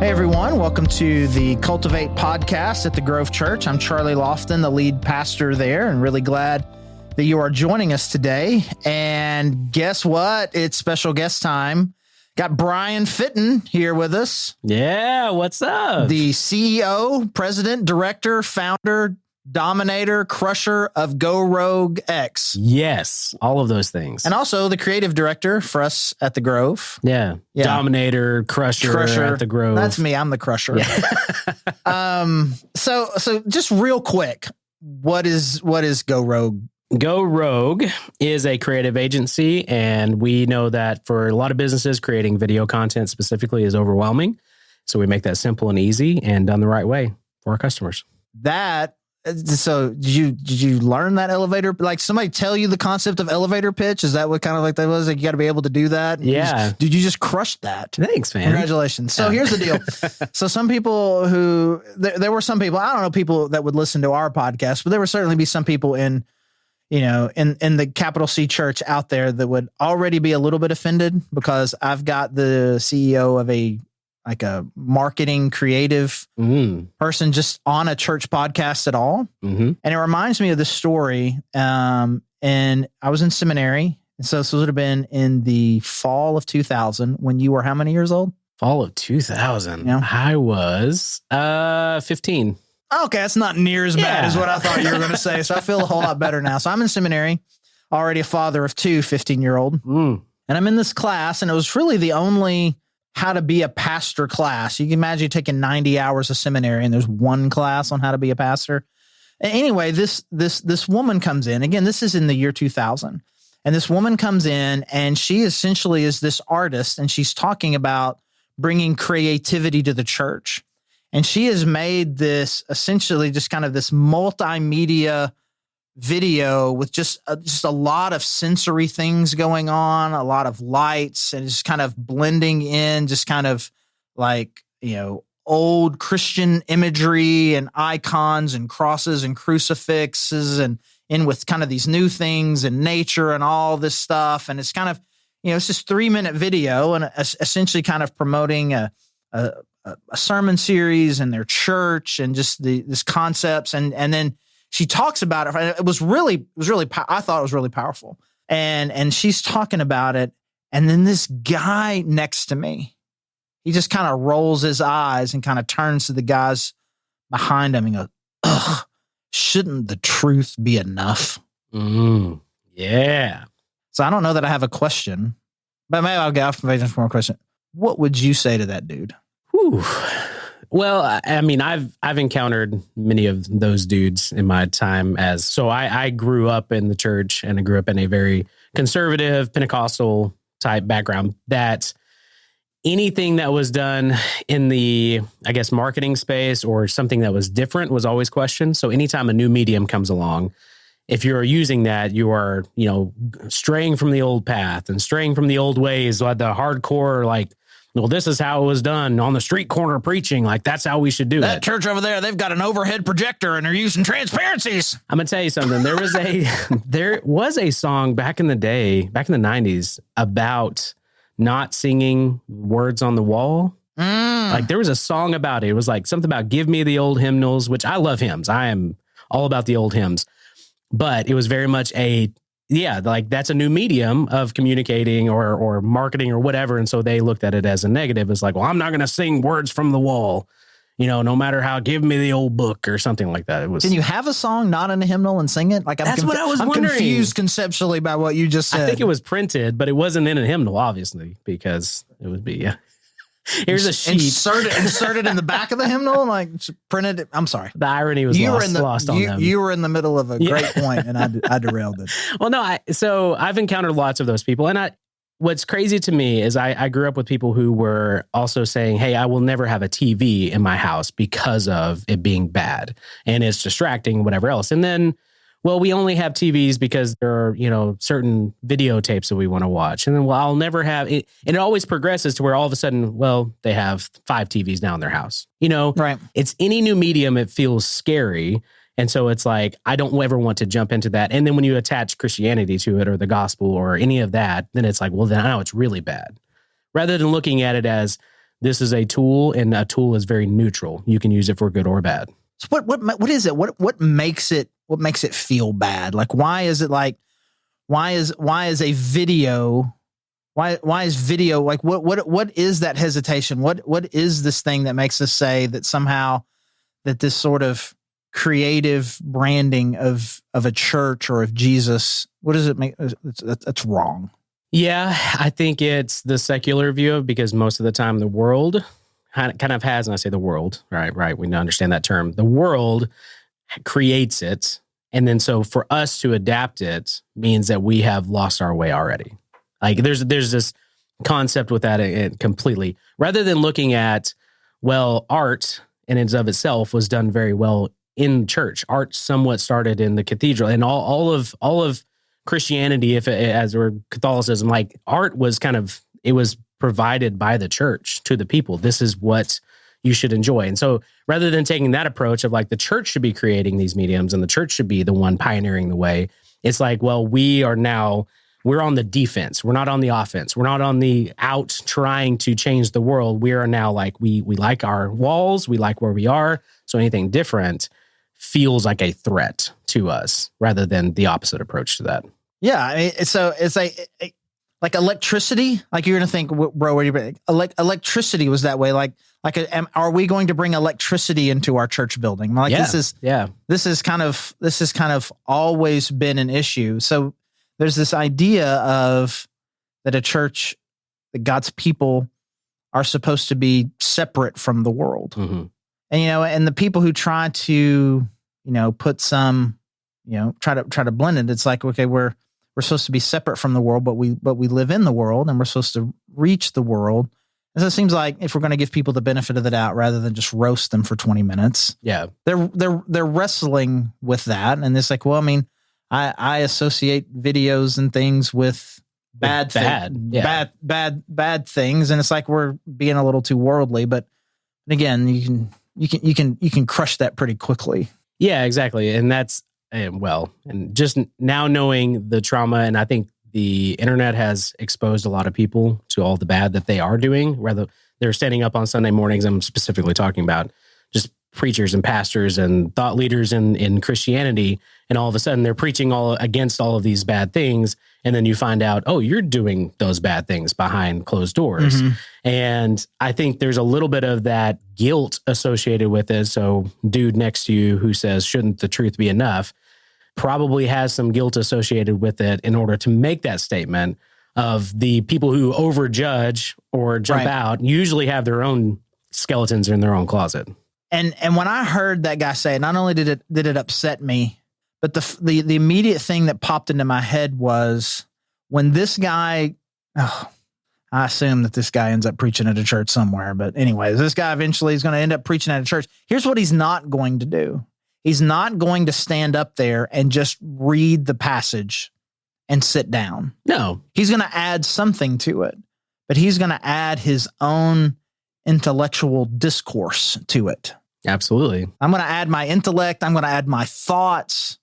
Hey everyone, welcome to the Cultivate podcast at the Grove Church. I'm Charlie Lofton, the lead pastor there, and really glad that you are joining us today. And guess what? It's special guest time. Got Brian Fitton here with us. Yeah, what's up? The CEO, president, director, founder, dominator, crusher of Go Rogue X. Yes, all of those things. And also the creative director for us at the Grove. Yeah. Dominator, crusher at the Grove. That's me. I'm the crusher. Yeah. So just real quick, what is Go Rogue? Go Rogue is a creative agency, and we know that for a lot of businesses, creating video content specifically is overwhelming. So we make that simple and easy and done the right way for our customers. So did you learn that elevator? Like somebody tell you the concept of elevator pitch? Is that what kind of like that was? Like you got to be able to do that? Yeah. Did you just crush that? Thanks, man. Congratulations. So here's the deal. So some people there were some people, I don't know people that would listen to our podcast, but there would certainly be some people in the capital C church out there that would already be a little bit offended because I've got the CEO of a marketing creative person just on a church podcast at all. Mm-hmm. And it reminds me of this story. And I was in seminary. And so this would have been in the fall of 2000 when you were how many years old? Fall of 2000. Yeah. I was 15. Okay. That's not near as bad as what I thought you were going to say. So I feel a whole lot better now. So I'm in seminary, already a father of two 15-year-old. And I'm in this class, and it was really the only how to be a pastor class. You can imagine taking 90 hours of seminary and there's one class on how to be a pastor. Anyway, this woman comes in. Again, this is in the year 2000. And this woman comes in, and she essentially is this artist, and she's talking about bringing creativity to the church. And she has made this essentially just kind of this multimedia video with just a lot of sensory things going on, a lot of lights, and just kind of blending in just kind of like, old Christian imagery and icons and crosses and crucifixes and in with kind of these new things and nature and all this stuff. And it's kind of, it's this 3-minute video and essentially kind of promoting a sermon series in their church and just this concepts. And then she talks about it. It was really, I thought it was really powerful. And she's talking about it. And then this guy next to me, he just kind of rolls his eyes and kind of turns to the guys behind him and goes, ugh, shouldn't the truth be enough? Yeah. So I don't know that I have a question, but maybe I'll get off for more question. What would you say to that dude? Whew. Well, I mean, I've encountered many of those dudes in my time I grew up in the church, and I grew up in a very conservative Pentecostal type background that anything that was done in the, I guess, marketing space or something that was different was always questioned. So anytime a new medium comes along, if you're using that, you are, straying from the old path and straying from the old ways, like the hardcore, like, well, this is how it was done on the street corner preaching. Like, that's how we should do it. That church over there, they've got an overhead projector and they're using transparencies. I'm going to tell you something. There was a song back in the day, back in the 90s, about not singing words on the wall. Like, there was a song about it. It was like something about give me the old hymnals, which I love hymns. I am all about the old hymns. But it was very much like that's a new medium of communicating or marketing or whatever. And so they looked at it as a negative. It's like, well, I'm not going to sing words from the wall, no matter how, give me the old book or something like that. Can you have a song not in a hymnal and sing it? Like that's what I was wondering. I'm confused conceptually by what you just said. I think it was printed, but it wasn't in a hymnal, obviously, because it would be, Here's a sheet. Inserted in the back of the hymnal, like printed it. I'm sorry. The irony was lost on them. You were in the middle of a great point, and I derailed it. Well, no, so I've encountered lots of those people. And what's crazy to me is I grew up with people who were also saying, hey, I will never have a TV in my house because of it being bad and it's distracting, whatever else. And then, well, we only have TVs because there are, certain videotapes that we want to watch. And then, well, I'll never have it. And it always progresses to where all of a sudden, well, they have 5 TVs now in their house. Right. It's any new medium, it feels scary. And so it's like, I don't ever want to jump into that. And then when you attach Christianity to it or the gospel or any of that, then it's like, well, then I know it's really bad. Rather than looking at it as this is a tool, and a tool is very neutral. You can use it for good or bad. So what is it? What makes it feel bad? Like, why is it like, why is a video, why is video, like, what is that hesitation? What is this thing that makes us say that somehow that this sort of creative branding of a church or of Jesus, what does it make? That's wrong. Yeah, I think it's the secular view, because most of the time the world kind of has, and I say the world, right, we understand that term. The world creates it, and then so for us to adapt it means that we have lost our way already. Like there's this concept with that completely. Rather than looking at, well, art in and of itself was done very well in church. Art somewhat started in the cathedral, and all of Christianity, or Catholicism, like art was it was provided by the church to the people. This is what you should enjoy. And so rather than taking that approach of like the church should be creating these mediums and the church should be the one pioneering the way, it's like, well, we're on the defense. We're not on the offense. We're not on the out trying to change the world. We are now like, we like our walls. We like where we are. So anything different feels like a threat to us rather than the opposite approach to that. Yeah. I mean, so it's like electricity. Like you're going to think, bro, where you electricity was that way. Are we going to bring electricity into our church building? Like this is kind of always been an issue. So there's this idea of that a church, that God's people are supposed to be separate from the world. Mm-hmm. And, and the people who try to, put some, try to blend it. It's like, okay, we're supposed to be separate from the world, but we live in the world and we're supposed to reach the world. And so it seems like if we're going to give people the benefit of the doubt rather than just roast them for 20 minutes, they're wrestling with that. And it's like, well, I mean, I associate videos and things with bad things. And it's like, we're being a little too worldly, but again, you can crush that pretty quickly. Yeah, exactly. And that's, and just now knowing the trauma, and I think the internet has exposed a lot of people to all the bad that they are doing. Rather, they're standing up on Sunday mornings. I'm specifically talking about just preachers and pastors and thought leaders in Christianity. And all of a sudden they're preaching against all of these bad things. And then you find out, oh, you're doing those bad things behind closed doors. Mm-hmm. And I think there's a little bit of that guilt associated with it. So dude next to you who says, shouldn't the truth be enough, probably has some guilt associated with it in order to make that statement. Of the people who overjudge or jump out usually have their own skeletons in their own closet. And when I heard that guy say it, not only did it upset me, but the immediate thing that popped into my head was when this guy, I assume that this guy ends up preaching at a church somewhere. But anyways, this guy eventually is going to end up preaching at a church. Here's what he's not going to do. He's not going to stand up there and just read the passage and sit down. No. He's going to add something to it, but he's going to add his own intellectual discourse to it. Absolutely. I'm going to add my intellect. I'm going to add my thoughts,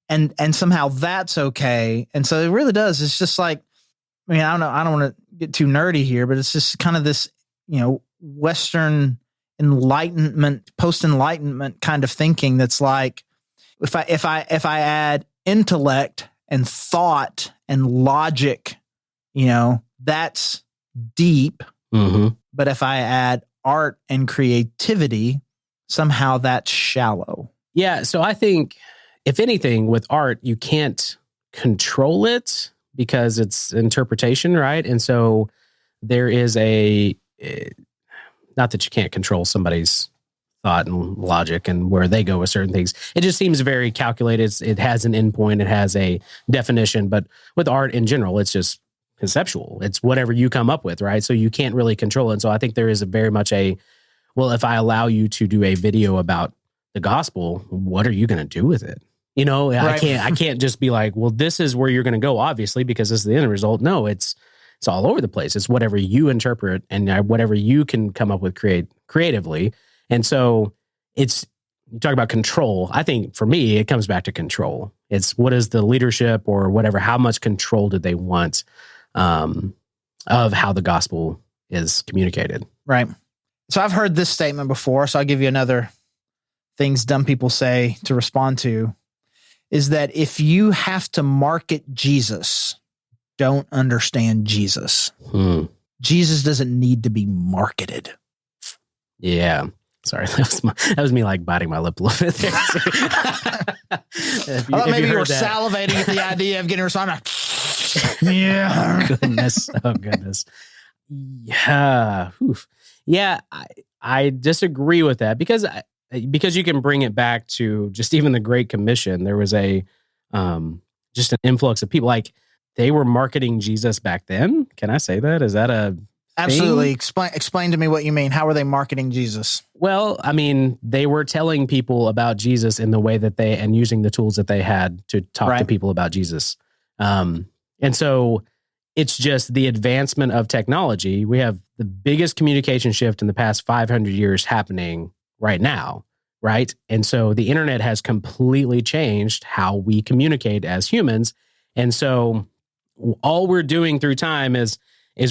and somehow that's okay. And so it really does. It's just like, I mean, I don't know. I don't want to get too nerdy here, but it's just kind of this, Western enlightenment, post-enlightenment kind of thinking. That's like, if I add intellect and thought and logic, that's deep. Mm-hmm. But if I add art and creativity, somehow that's shallow. Yeah. So I think, if anything, with art, you can't control it because it's interpretation, right? And so there is not that you can't control somebody's thought and logic and where they go with certain things. It just seems very calculated. It has an endpoint. It has a definition. But with art in general, it's just conceptual. It's whatever you come up with, right? So you can't really control it. And so I think there is very much well, if I allow you to do a video about the gospel, what are you going to do with it? Right. I can't just be like, well, this is where you're going to go, obviously, because this is the end result. No, it's all over the place. It's whatever you interpret and whatever you can come up with creatively. And so you talk about control. I think for me, it comes back to control. It's what is the leadership or whatever, how much control do they want of how the gospel is communicated? Right. So I've heard this statement before, so I'll give you another things dumb people say to respond to, is that if you have to market Jesus, don't understand Jesus. Jesus doesn't need to be marketed. Yeah. Sorry, that was me like biting my lip a little bit there. I thought maybe you were salivating at the idea of getting responded. Yeah. Goodness. Oh, goodness. Yeah. Oof. Yeah. I disagree with that because you can bring it back to just even the Great Commission. There was just an influx of people, like they were marketing Jesus back then. Can I say that? Is that a absolutely thing? Explain to me what you mean. How were they marketing Jesus? Well, I mean, they were telling people about Jesus in the way that and using the tools that they had to talk to people about Jesus. And so it's just the advancement of technology. We have the biggest communication shift in the past 500 years happening right now, right? And so the internet has completely changed how we communicate as humans. And so all we're doing through time is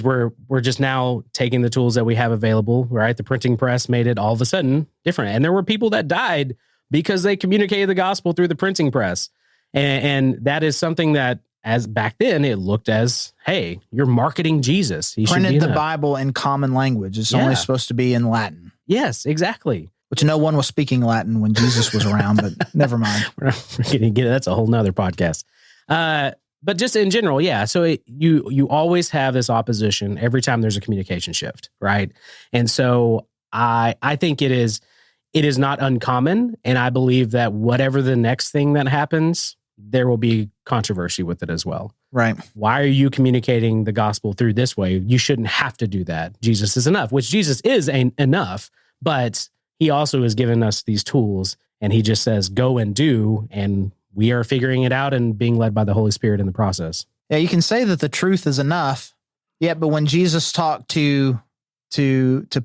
we're just now taking the tools that we have available, right? The printing press made it all of a sudden different. And there were people that died because they communicated the gospel through the printing press. And that is something that, as back then, it looked as, hey, you're marketing Jesus. He printed the Bible in common language. It's only supposed to be in Latin. Yes, exactly. Which no one was speaking Latin when Jesus was around, but never mind. We're going to get it. That's a whole nother podcast. But just in general, yeah. So you always have this opposition every time there's a communication shift, right? And so I think it is not uncommon, and I believe that whatever the next thing that happens, there will be controversy with it as well. Right. Why are you communicating the gospel through this way? You shouldn't have to do that. Jesus is enough, which Jesus is enough, but he also has given us these tools, and he just says, go and do, and we are figuring it out and being led by the Holy Spirit in the process. Yeah, you can say that the truth is enough. Yeah, but when Jesus talked to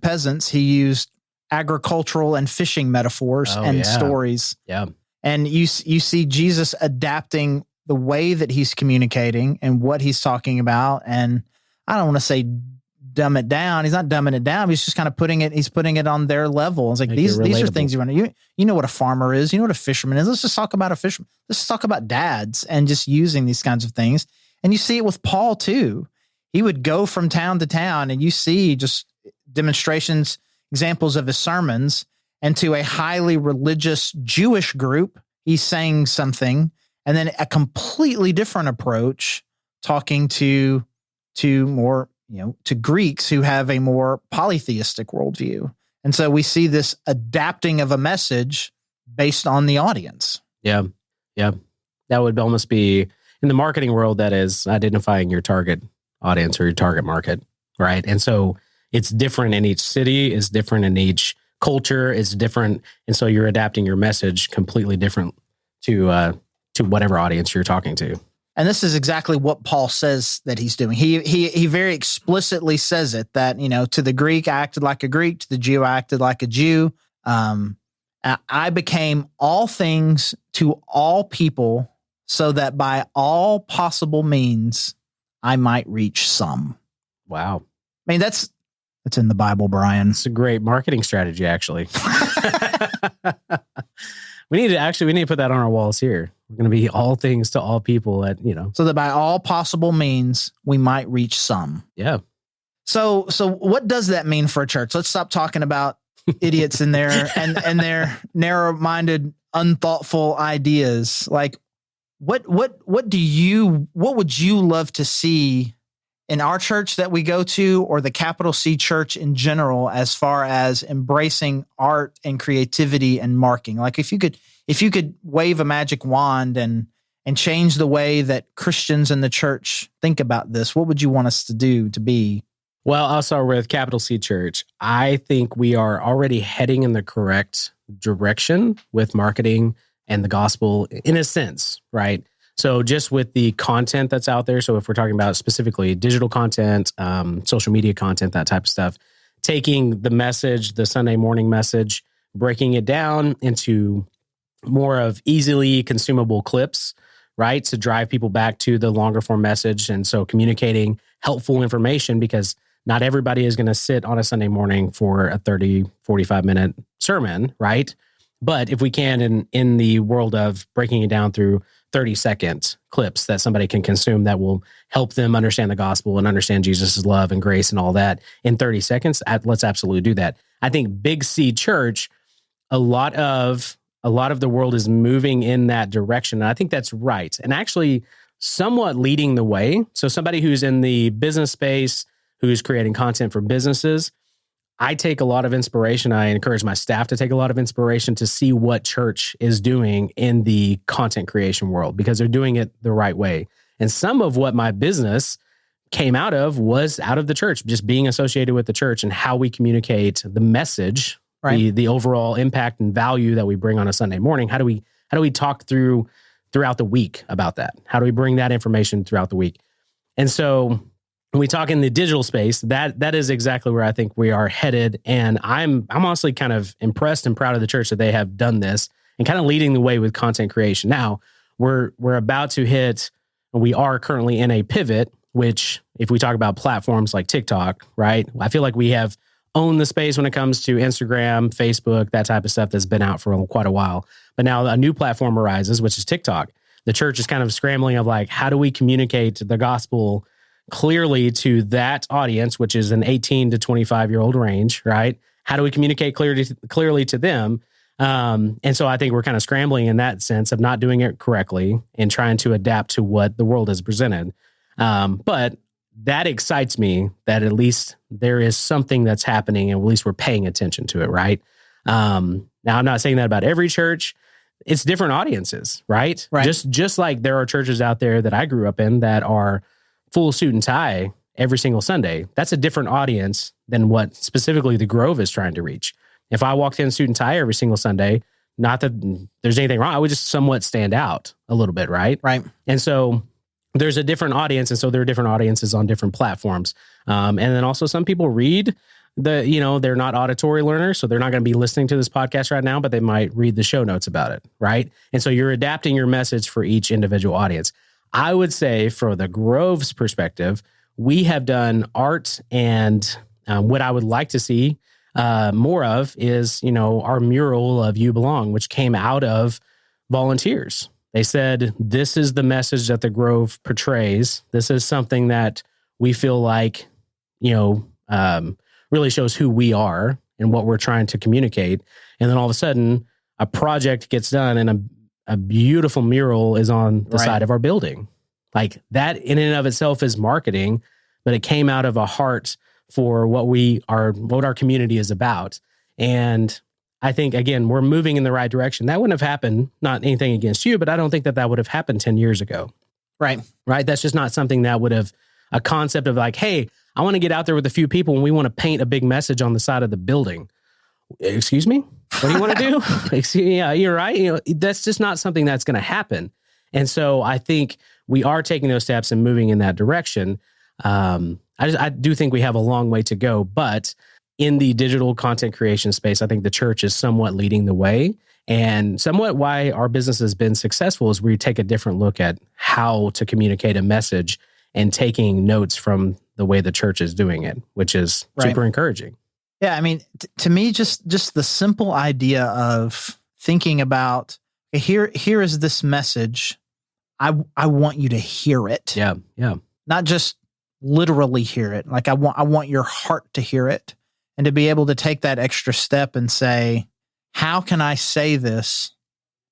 peasants, he used agricultural and fishing metaphors stories. Yeah. And you see Jesus adapting the way that he's communicating and what he's talking about. And I don't want to say dumb it down. He's not dumbing it down. He's just kind of putting it on their level. It's like, these are things you want to, you know what a farmer is, you know what a fisherman is. Let's just talk about a fisherman. Let's just talk about dads and just using these kinds of things. And you see it with Paul too. He would go from town to town, and you see just demonstrations, examples of his sermons, and to a highly religious Jewish group, he's saying something, and then a completely different approach talking to more, to Greeks who have a more polytheistic worldview. And so we see this adapting of a message based on the audience. Yeah. Yeah. That would almost be, in the marketing world, that is identifying your target audience or your target market, right? And so it's different in each city, it's different in each culture, it's different. And so you're adapting your message completely different to whatever audience you're talking to. And this is exactly what Paul says that he's doing. He very explicitly says it, that, to the Greek, I acted like a Greek. To the Jew, I acted like a Jew. I became all things to all people so that by all possible means, I might reach some. Wow. I mean, that's in the Bible, Brian. It's a great marketing strategy, actually. We need to put that on our walls here. We're going to be all things to all people so that by all possible means, we might reach some. Yeah. So what does that mean for a church? Let's stop talking about idiots in there and their narrow-minded, unthoughtful ideas. Like, what would you love to see in our church that we go to, or the capital C church in general, as far as embracing art and creativity and marking? Like, if you could wave a magic wand and change the way that Christians in the church think about this, what would you want us to do to be? Well, I'll start with capital C church. I think we are already heading in the correct direction with marketing and the gospel, in a sense, right? So just with the content that's out there, so if we're talking about specifically digital content, social media content, that type of stuff, taking the message, the Sunday morning message, breaking it down into more of easily consumable clips, right? To drive people back to the longer form message. And so communicating helpful information, because Not everybody is going to sit on a Sunday morning for a 30, 45-minute sermon, right? But if we can, in the world of breaking it down through 30-second clips that somebody can consume that will help them understand the gospel and understand Jesus' love and grace and all that in 30 seconds, let's absolutely do that. I think Big C Church, a lot of the world is moving in that direction. And I think that's right. And actually somewhat leading the way. So somebody who's in the business space, who's creating content for businesses, I take a lot of inspiration. I encourage my staff to take a lot of inspiration to see what church is doing in the content creation world, because they're doing it the right way. And some of what my business came out of was out of the church, just being associated with the church and how we communicate the message, right? The overall impact and value that we bring on a Sunday morning. How do we talk throughout the week about that? How do we bring that information throughout the week? And so when we talk in the digital space, that is exactly where I think we are headed. And I'm honestly kind of impressed and proud of the church that they have done this and kind of leading the way with content creation. Now, we're about to hit, we are currently in a pivot, which if we talk about platforms like TikTok, right? I feel like we have owned the space when it comes to Instagram, Facebook, that type of stuff that's been out for quite a while. But now a new platform arises, which is TikTok. The church is kind of scrambling of like, how do we communicate the gospel clearly to that audience, which is an 18 to 25-year-old range, right? How do we communicate clearly to them? And so I think we're kind of scrambling in that sense of not doing it correctly and trying to adapt to what the world has presented. But that excites me that at least there is something that's happening and at least we're paying attention to it, right? Now, I'm not saying that about every church. It's different audiences, right? Just like there are churches out there that I grew up in that are full suit and tie every single Sunday. That's a different audience than what specifically the Grove is trying to reach. If I walked in suit and tie every single Sunday, not that there's anything wrong, I would just somewhat stand out a little bit, right? Right. And so there's a different audience, and so there are different audiences on different platforms. And then also some people read they're not auditory learners, so they're not going to be listening to this podcast right now, but they might read the show notes about it, right? And so you're adapting your message for each individual audience. I would say for the Grove's perspective, we have done art, and what I would like to see more of is, our mural of You Belong, which came out of volunteers. They said, this is the message that the Grove portrays. This is something that we feel like, really shows who we are and what we're trying to communicate. And then all of a sudden, a project gets done and a beautiful mural is on the side of our building. Like that in and of itself is marketing, but it came out of a heart for what our community is about. And I think, again, we're moving in the right direction. That wouldn't have happened, not anything against you, but I don't think that would have happened 10 years ago. Right. That's just not something that would have, a concept of like, hey, I want to get out there with a few people and we want to paint a big message on the side of the building. Excuse me? What do you want to do? Yeah, you're right. That's just not something that's going to happen. And so I think we are taking those steps and moving in that direction. I do think we have a long way to go, but in the digital content creation space, I think the church is somewhat leading the way, and somewhat why our business has been successful is we take a different look at how to communicate a message and taking notes from the way the church is doing it, which is super encouraging. Yeah. I mean, to me, just the simple idea of thinking about, here is this message. I want you to hear it. Yeah. Yeah. Not just literally hear it. Like I want your heart to hear it, and to be able to take that extra step and say, how can I say this?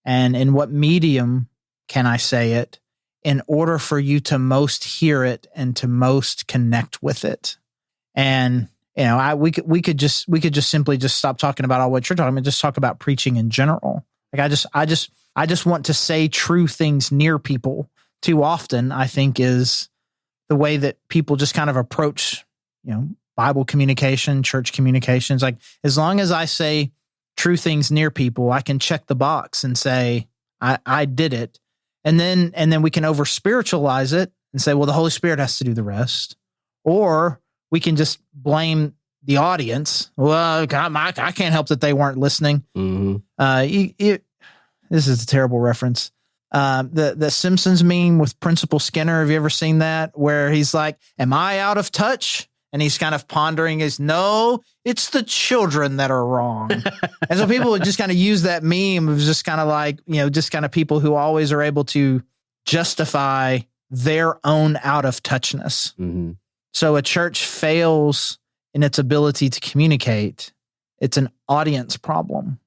And in what medium can I say it in order for you to most hear it and to most connect with it? And, we could just simply just stop talking about all what you're talking about, just talk about preaching in general. Like I just want to say true things near people. Too often, I think, is the way that people just kind of approach, Bible communication, church communications. Like, as long as I say true things near people, I can check the box and say, I did it. And then we can over spiritualize it and say, well, the Holy Spirit has to do the rest. Or we can just blame the audience. Well, I can't help that they weren't listening. Mm-hmm. This is a terrible reference. The Simpsons meme with Principal Skinner. Have you ever seen that? Where he's like, am I out of touch? And he's kind of pondering no, it's the children that are wrong. And so people would just kind of use that meme of just kind of like, just kind of people who always are able to justify their own out of touchness. Mm-hmm. So a church fails in its ability to communicate. It's an audience problem.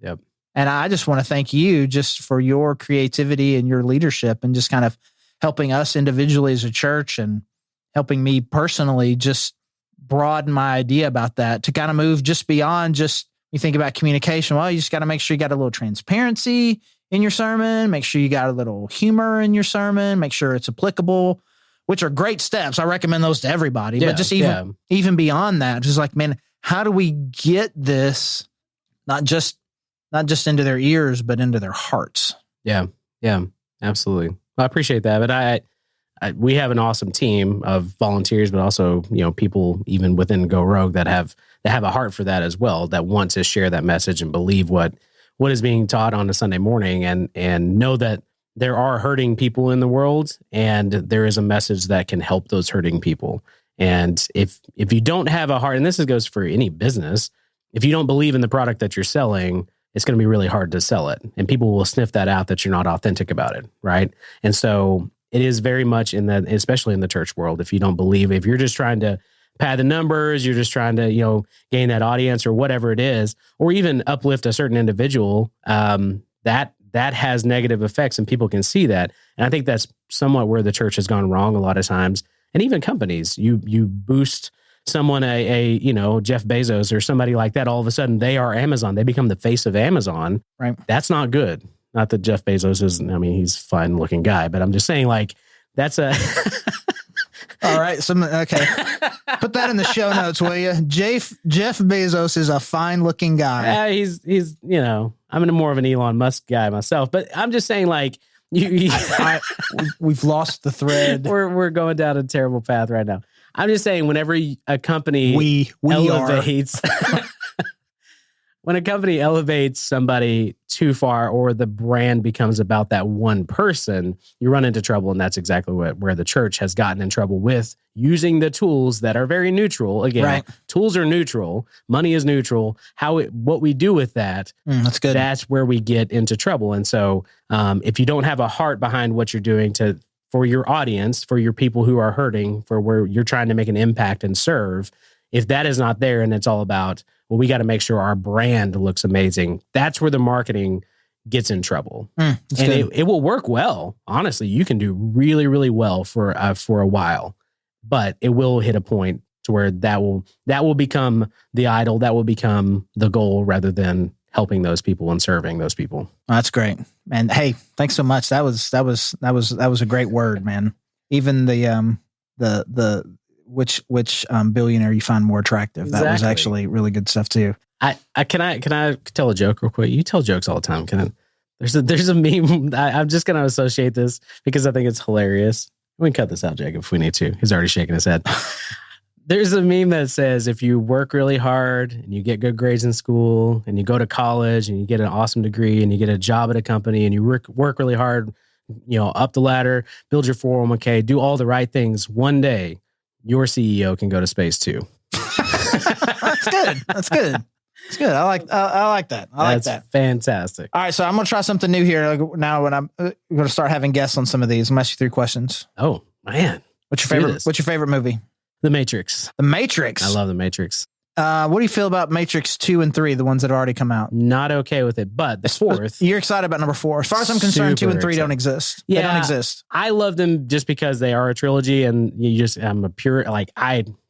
Yep. And I just want to thank you just for your creativity and your leadership and just kind of helping us individually as a church and helping me personally just broaden my idea about that to kind of move just beyond just, you think about communication. Well, you just got to make sure you got a little transparency in your sermon, make sure you got a little humor in your sermon, make sure it's applicable, which are great steps. I recommend those to everybody, but just even beyond that, just like, man, how do we get this not just into their ears, but into their hearts? Yeah, absolutely. Well, I appreciate that, but we have an awesome team of volunteers, but also people even within Go Rogue that have a heart for that as well, that want to share that message and believe what is being taught on a Sunday morning, and know that there are hurting people in the world, and there is a message that can help those hurting people. And if you don't have a heart, and this goes for any business, if you don't believe in the product that you're selling, it's going to be really hard to sell it. And people will sniff that out, that you're not authentic about it, right? And so it is very much in that, especially in the church world, if you don't believe, if you're just trying to pad the numbers, you're just trying to, gain that audience or whatever it is, or even uplift a certain individual, that has negative effects, and people can see that. And I think that's somewhat where the church has gone wrong a lot of times. And even companies, you boost someone, a Jeff Bezos or somebody like that, all of a sudden they are Amazon. They become the face of Amazon. Right. That's not good. Not that Jeff Bezos he's a fine looking guy, but I'm just saying, like, that's a... All right. Okay. Put that in the show notes, will you? Jeff Bezos is a fine looking guy. He's I'm more of an Elon Musk guy myself, but I'm just saying, like, we've lost the thread. We're going down a terrible path right now. I'm just saying, whenever a company we elevates, when a company elevates somebody too far, or the brand becomes about that one person, you run into trouble. And that's exactly where the church has gotten in trouble with using the tools that are very neutral. Again, right. Tools are neutral. Money is neutral. What we do with that, that's good. That's where we get into trouble. And so if you don't have a heart behind what you're doing for your audience, for your people who are hurting, for where you're trying to make an impact and serve, if that is not there and it's all about, well, we got to make sure our brand looks amazing, that's where the marketing gets in trouble. And it will work well. Honestly, you can do really, really well for a while, but it will hit a point to where that will become the idol, that will become the goal, rather than helping those people and serving those people. That's great, man. Hey, thanks so much. That was a great word, man. Even the which billionaire you find more attractive. Exactly. That was actually really good stuff too. Can I tell a joke real quick? You tell jokes all the time. There's a meme. I'm just going to associate this because I think it's hilarious. We can cut this out, Jacob, if we need to. He's already shaking his head. There's a meme that says, if you work really hard and you get good grades in school and you go to college and you get an awesome degree and you get a job at a company and you work really hard, up the ladder, build your 401k, do all the right things, one day your CEO can go to space too. That's good. That's good. It's good. I like that. That's fantastic. All right, so I'm going to try something new here. Now, when I'm going to start having guests on some of these, I'm going to ask you 3 questions. Oh man, what's your favorite movie? The Matrix. The Matrix. I love The Matrix. What do you feel about Matrix 2 and 3, the ones that have already come out? Not okay with it, but the 4th. You're excited about number 4. As far as I'm concerned, 2 and 3 don't exist. Yeah, they don't exist. I love them just because they are a trilogy, and I'm a pure,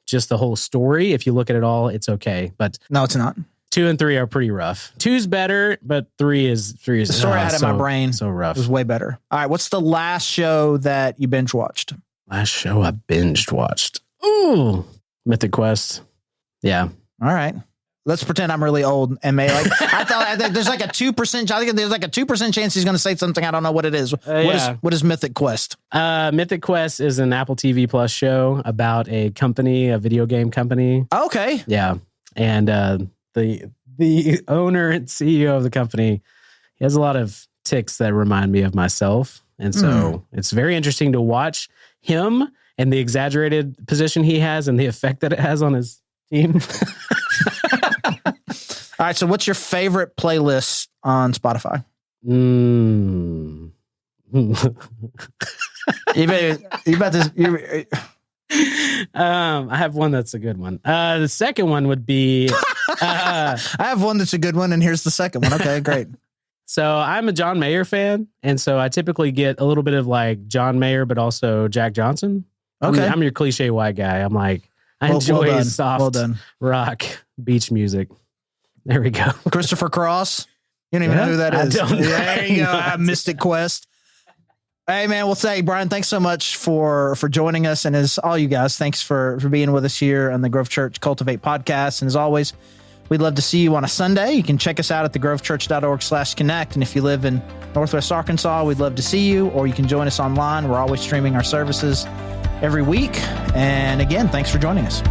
just the whole story. If you look at it all, it's okay. But no, it's not. 2 and 3 are pretty rough. 2's better, but 3 is the story I had in my brain. So rough. It was way better. All right, what's the last show that you binge watched? Last show I binge watched. Ooh, Mythic Quest. Yeah. All right. Let's pretend I'm really old and I think there's like a 2%. I think there's like a 2% chance he's going to say something. I don't know what it is. What is Mythic Quest? Mythic Quest is an Apple TV Plus show about a video game company. Okay. Yeah. And the owner and CEO of the company, he has a lot of tics that remind me of myself. And so it's very interesting to watch him and the exaggerated position he has and the effect that it has on his team. All right. So what's your favorite playlist on Spotify? I have one that's a good one. The second one would be I have one that's a good one, and here's the second one. Okay, great. So I'm a John Mayer fan, and so I typically get a little bit of like John Mayer, but also Jack Johnson. Okay. I'm your cliche white guy. I'm like, I enjoy soft rock beach music. There we go. Christopher Cross. You don't even know who that is. There you go. Mystic Quest. Hey, man, we'll say, Brian, thanks so much for joining us. And as all you guys, thanks for being with us here on the Grove Church Cultivate podcast. And as always, we'd love to see you on a Sunday. You can check us out at thegrovechurch.org/connect. And if you live in Northwest Arkansas, we'd love to see you, or you can join us online. We're always streaming our services every week. And again, thanks for joining us.